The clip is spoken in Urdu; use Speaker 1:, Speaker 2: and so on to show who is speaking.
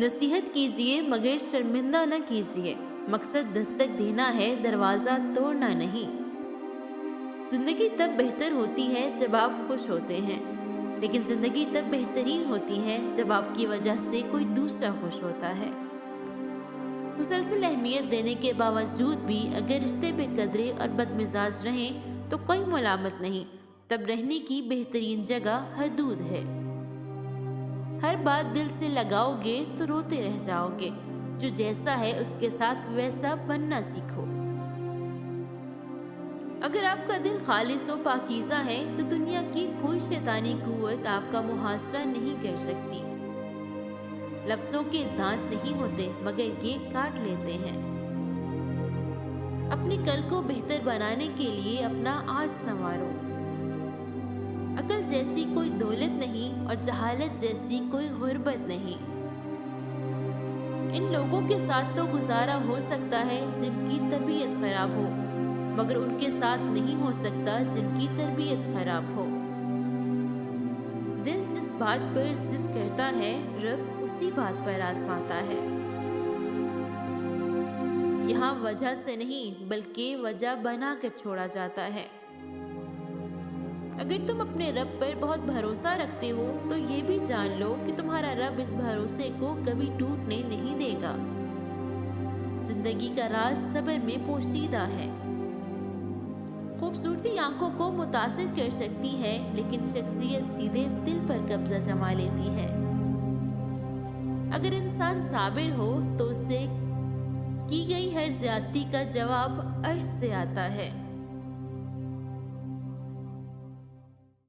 Speaker 1: نصیحت کیجیے مگر شرمندہ نہ کیجیے، مقصد دستک دینا ہے، دروازہ توڑنا نہیں۔ زندگی تب بہتر ہوتی ہے جب آپ خوش ہوتے ہیں، لیکن زندگی تب بہترین ہوتی ہے جب آپ کی وجہ سے کوئی دوسرا خوش ہوتا ہے۔ مسلسل اہمیت دینے کے باوجود بھی اگر رشتے بے قدرے اور بد مزاج رہیں تو کوئی ملامت نہیں، تب رہنے کی بہترین جگہ حدود ہے۔ ہر بات دل سے لگاؤ گے تو روتے رہ جاؤ گے، جو جیسا ہے اس کے ساتھ ویسا بننا سیکھو۔ اگر آپ کا دل خالص و پاکیزہ ہے تو دنیا کی کوئی شیطانی قوت آپ کا محاصرہ نہیں کر سکتی۔ لفظوں کے دانت نہیں ہوتے مگر یہ کاٹ لیتے ہیں۔ اپنے کل کو بہتر بنانے کے لیے اپنا آج سنوارو۔ عقل جیسی کوئی دولت نہیں اور جہالت جیسی کوئی غربت نہیں۔ ان لوگوں کے ساتھ تو گزارا ہو سکتا ہے جن کی طبیعت خراب ہو، مگر ان کے ساتھ نہیں ہو سکتا جن کی تربیت خراب ہو۔ دل جس بات پر ضد کرتا ہے، رب اسی بات پر آزماتا ہے۔ یہاں وجہ سے نہیں بلکہ وجہ بنا کر چھوڑا جاتا ہے۔ اگر تم اپنے رب پر بہت بھروسہ رکھتے ہو تو یہ بھی جان لو کہ تمہارا رب اس بھروسے کو کبھی ٹوٹنے نہیں دے گا۔ زندگی کا راز صبر میں پوشیدہ ہے۔ خوبصورتی آنکھوں کو متاثر کر سکتی ہے، لیکن شخصیت سیدھے دل پر قبضہ جما لیتی ہے۔ اگر انسان صابر ہو تو اس سے کی گئی ہر زیادتی کا جواب عرش سے آتا ہے۔